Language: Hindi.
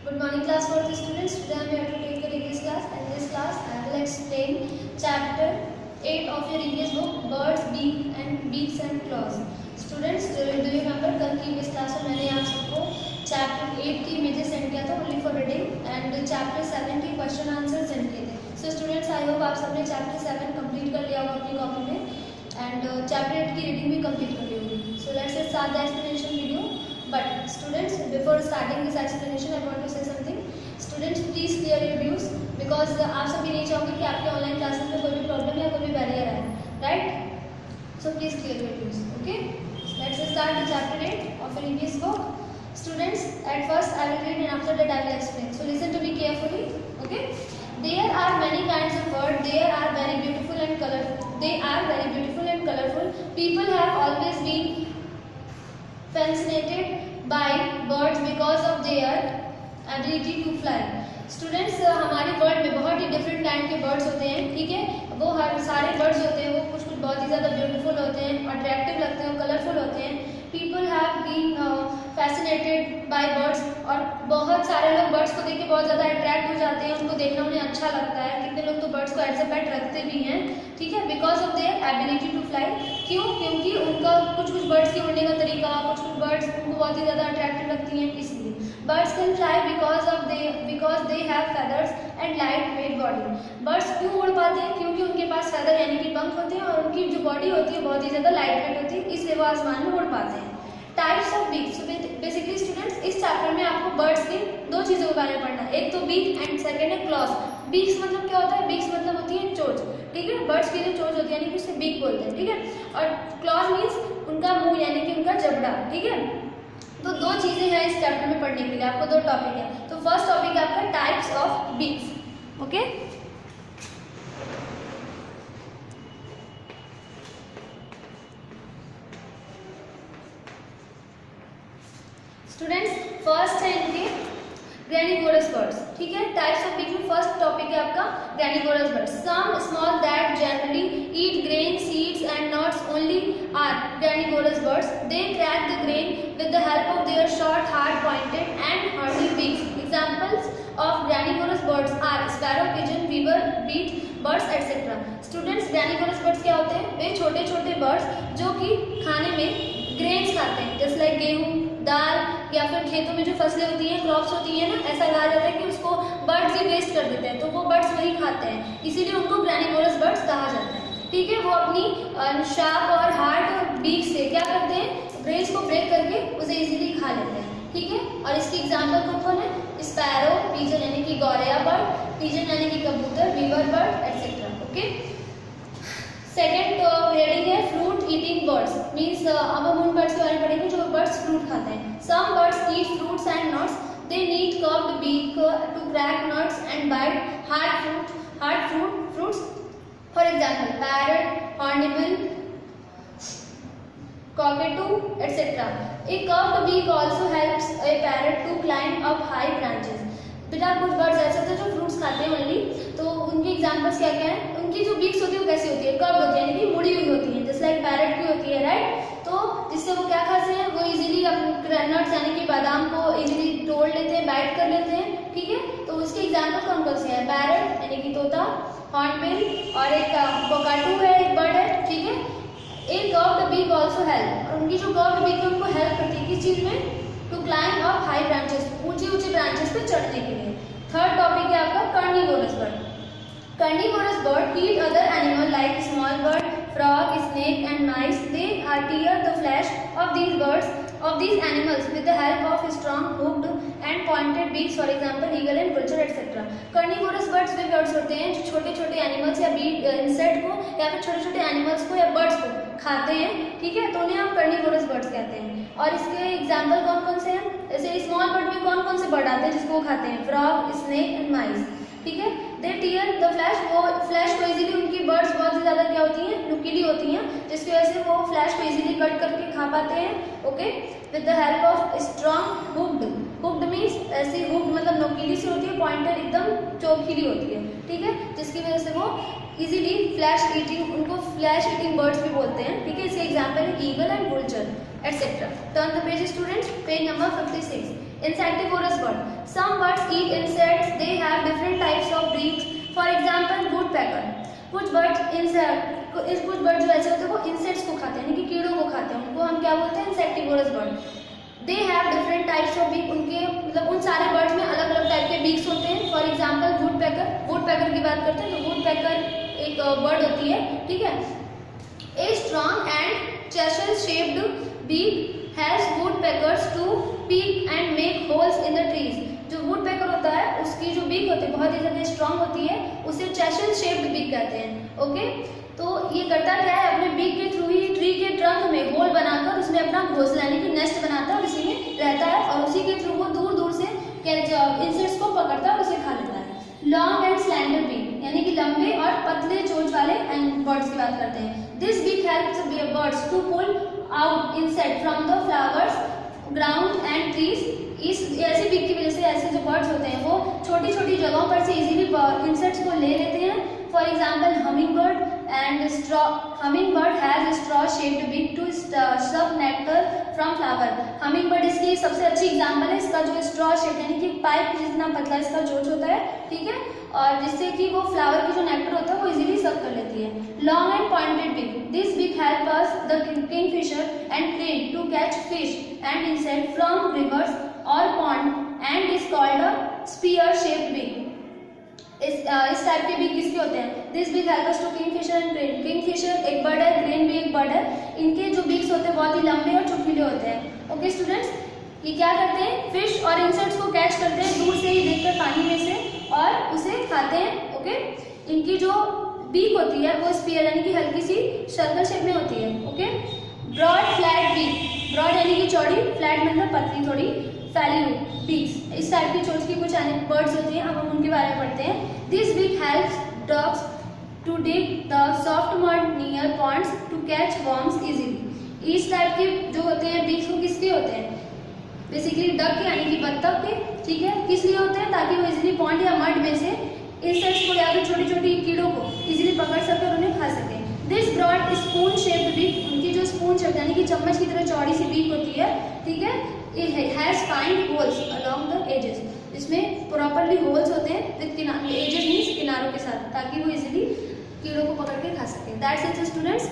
Good morning class 4th students. Today I am here to take your EVS class. In this class I will explain chapter 8 of your EVS book, Birds, Beaks and Claws. Students, do you remember कल की EVS class में मैंने आप सबको chapter 8 की images send किया था only for reading and chapter 7 की question answer send किए थे. So students, I hope आप सबने chapter 7 complete कर लिया होगा अपनी कॉपी में and chapter 8 की reading भी complete कर ली होगी. So let's start the explanation video. But students, before starting this explanation, I want to say something. Students, please clear your views because आप सब भी नहीं चाहोगे कि आपके ऑनलाइन क्लासेस में कोई भी प्रॉब्लम या कोई भी बैरियर आए, right? So please clear your views. Okay? Let's start the chapter 8 of your EVS book. Students, at first I will read and after that I will explain. So listen to me carefully. Okay? There are many kinds of birds. They are very beautiful and colorful. People have always been fascinated by birds because of their ability to fly. Students, हमारे वर्ल्ड में बहुत ही डिफरेंट काइंड के बर्ड्स होते हैं, ठीक है? वो हर सारे बर्ड्स होते हैं, वो कुछ बहुत ही ज़्यादा ब्यूटीफुल होते हैं, अट्रैक्टिव लगते हैं और कलरफुल होते हैं. People have been fascinated by birds और बहुत सारे लोग बर्ड्स को देख के बहुत ज़्यादा अट्रैक्ट हो जाते हैं, उनको देखना उन्हें अच्छा लगता है. कितने लोग तो बर्ड्स को एज ए पेट रखते भी हैं, ठीक है? Because of their ability to fly. क्यों? क्योंकि उनका कुछ बर्ड्स के उड़ने का तरीका, कुछ बर्ड्स उनको बहुत ही ज़्यादा अट्रैक्टिव लगती हैं, इसलिए. Birds can fly because they have feathers and light weight body. Birds क्यों उड़ पाते हैं? क्योंकि उनके पास feather यानी कि पंख होते हैं और उनकी जो बॉडी होती है बहुत ही ज़्यादा लाइट वेट होती है, इसलिए वो आसमान में उड़ पाते हैं. Types of beaks. Basically students, इस चैप्टर में आपको बर्ड्स की दो चीज़ों के बारे में पढ़ना है. एक तो बीक एंड सेकेंड है क्लॉज. बीक्स मतलब क्या होता है? बीक्स मतलब होती है चोंच, ठीक है? बर्ड्स की जो चोंच होती है यानी कि उसे बीक बोलते हैं, ठीक है? और क्लॉज मीन्स उनका मुंह यानी कि उनका जबड़ा, ठीक है? तो दो चीज़ें हैं इस चैप्टर में पढ़ने के लिए, आपको दो टॉपिक है. तो फर्स्ट टॉपिक है आपका types of beaks. Okay, students, first है इनके ग्रेनिवोरस बर्ड्स, ठीक है? टाइप्स ऑफ बीक्स में फर्स्ट टॉपिक है आपका granivorous birds. Some small that generally eat grain seeds and nuts only are granivorous birds. They crack the grain with the help of their short, hard, pointed and horny beaks. Examples of granivorous birds are sparrow, pigeon, weaver, beat birds, etc. Students, granivorous birds क्या होते हैं? वे छोटे छोटे birds जो कि खाने में grains खाते हैं, जैसे like गेहूँ, दाल या फिर खेतों में जो फसलें होती हैं, क्रॉप्स होती हैं ना, ऐसा कहा जाता है कि उसको बर्ड्स ही वेस्ट कर देते हैं, तो वो बर्ड्स वही खाते हैं, इसीलिए उनको ग्रेनिवोरस बर्ड्स कहा जाता है, ठीक है? वो अपनी शार्प और हार्ड बीक से क्या करते हैं? ग्रेन्स को ब्रेक करके उसे इजीली खा लेते हैं, ठीक है? और इसकी एग्जांपल कौन कौन है? स्पैरो, पिजन यानी कि गौरैया बर्ड, पिजन यानी कि कबूतर, weaver bird, etcetera. Okay, second heading है फ्रूट ईटिंग बर्ड्स. मीन्स अब हम उन बर्ड्स के बारे में पढ़ेंगे जो बर्ड्स फ्रूट खाते हैं. Some birds eat fruits and nuts. They need curved beak to crack nuts and bite hard fruits. For example, parrot, hornbill, cockatoo, etc. A curved beak also helps a parrot to climb up high branches. बेटा कुछ बर्ड्स ऐसे होते हैं जो फ्रूट्स खाते हैं ओनली, तो उनकी एग्जांपल्स क्या क्या हैं? उनकी जो बीक्स होती है वो कैसी होती है? कर्व्ड होती है यानी कि मुड़ी हुई होती है, जैसे लाइक पैरट की होती है, राइट? तो जिससे वो क्या खाते हैं? वो इजीली नट्स यानी कि बादाम को इजीली तोड़ लेते हैं, बाइट कर लेते हैं, ठीक है? तो उसके एग्जाम्पल कौन कौन से हैं? पैरट यानी कि तोता, हॉर्नबिल और एक कोकाटू है, एक बर्ड है, ठीक है? एक कर्व्ड बीक आल्सो हेल्प, और उनकी जो कर्व्ड बीक है उनको हेल्प करती है किस चीज़ में? To climb up high branches, ऊंची ब्रांचेस पे चढ़ने के लिए. थर्ड टॉपिक है आपका carnivorous bird. Carnivorous bird eat other animal like small bird, frog, snake and mice. They tear the flesh of these animals with the help of strong hooked and pointed beaks, for example eagle and vulture, etc. Carnivorous birds way birds होते हैं जो छोटे छोटे एनिमल्स या इंसेक्ट को या फिर छोटे छोटे एनिमल्स को या बर्ड्स को खाते हैं, ठीक है? तो उन्हें हम कार्निवोरस बर्ड्स कहते हैं. और इसके एग्जाम्पल कौन कौन से हैं? जैसे स्मॉल बर्ड में कौन कौन से बर्ड आते हैं जिसको वो खाते हैं? फ्रॉग, स्नेक एंड माइस, ठीक है? दे टीयर द फ्लैश, वो फ्लैश को इजीली, उनकी बर्ड्स बहुत ही ज़्यादा क्या होती हैं? नुकीली होती हैं, जिसकी वजह से वो फ्लैश को इजीली कट करके खा पाते हैं. Okay, with the help of strong hooked means ऐसी हुक्ड मतलब नुकीली सी होती है, पॉइंटेड एकदम चोखीली होती है, ठीक है? जिसकी वजह से वो इजीली उनको फ्लैश ईटिंग बर्ड्स भी बोलते हैं, ठीक है? इसके एग्जाम्पल है eagle and vulture, etcetera. Turn the page students, page number 56. Insectivorous bird. Some birds कुछ बर्ड्स कुछ बर्ड जो ऐसे होते हैं वो इंसेक्ट्स को खाते हैं, यानी कि कीड़ों को खाते हैं, उनको हम क्या बोलते हैं, insectivorous bird. They have different types of beak, उनके मतलब उन सारे बर्ड्स में अलग अलग टाइप के बीक्स होते हैं। फॉर एग्जाम्पल वुडपेकर की बात करते हैं तो वुडपेकर एक बर्ड होती है, ठीक है। A strong and chisel shaped beak has woodpeckers to peck and make holes in the trees. जो वुडपेकर होता है उसकी जो बीक होती है बहुत ही ज़्यादा स्ट्रॉन्ग होती है, उसे चेशल शेप्ड बीक कहते हैं। ओके, तो ये करता क्या है, अपने बीक के थ्रू ही ट्री के ट्रंक में होल बनाकर उसमें अपना घोंसला यानी कि नेस्ट बनाता है और उसी में रहता है, और उसी के थ्रू वो दूर दूर से इंसेक्ट्स को पकड़ता है और उसे खा लेता है। लॉन्ग एंड स्लैंडर बीक, यानी कि लंबे और पतले चोंच वाले बर्ड्स की बात करते हैं। This beak helps birds to pull out insect from the flowers, ground and trees. इस ऐसे बीक की वजह से ऐसे जो बर्ड्स होते हैं वो छोटी छोटी जगहों पर से इजीली इंसेक्ट्स को ले लेते हैं। For example hummingbird has a straw shaped beak to suck nectar from flower। hummingbird इसकी सबसे अच्छी एग्जाम्पल है। इसका जो straw shaped यानी कि पाइप जितना पतला इसका चोंच होता है, ठीक है, और जिससे कि वो फ्लावर की जो नेक्टर होता है वो इजीली सक कर लेती है। Long and pointed beak, this beak help us the kingfisher and crane to catch fish and insect from rivers और pond and is called a spear shaped beak. इस टाइप के बीक किसके होते हैं? This beak help us to kingfisher and crane. Kingfisher एक बर्ड है, क्रेन भी एक बर्ड है। इनके जो बीक्स होते हैं बहुत ही लंबे और चुटकीले होते हैं। ओके स्टूडेंट्स, ये क्या करते हैं, फिश और इंसेक्ट्स को कैच करते हैं दूर से ही देखकर पानी में से और उसे खाते हैं। ओके, इनकी जो बीक होती है वो स्पीयर यानी कि हल्की सी सर्कल शेप में होती है। Okay, broad flat beak, broad यानी कि चौड़ी, फ्लैट मतलब पतली थोड़ी, फैली हुई बीक्स, इस टाइप की चोंच की कुछ बर्ड्स होती हैं। अब हम उनके बारे में पढ़ते हैं। This beak helps ducks to dig the soft mud near ponds to catch worms easily. इस टाइप के जो होते हैं बीक्स वो किसके होते हैं? बेसिकली डक यानी कि बत्तख के, ठीक है। किस लिए होते हैं? ताकि वो इजीली पॉन्ड या मड में से इंसेक्ट्स को या फिर छोटी छोटी कीड़ों को इजीली पकड़ सके और उन्हें खा सके। This broad spoon shaped beak, उनकी जो स्पून शेप यानी कि चम्मच की तरह चौड़ी सी बीक होती है, ठीक है। It has fine holes along the edges, इसमें प्रॉपरली होल्स होते हैं विद एजेस मीन्स किनारों के साथ, ताकि वो इजीली कीड़ों को पकड़ के खा सके। That's it students.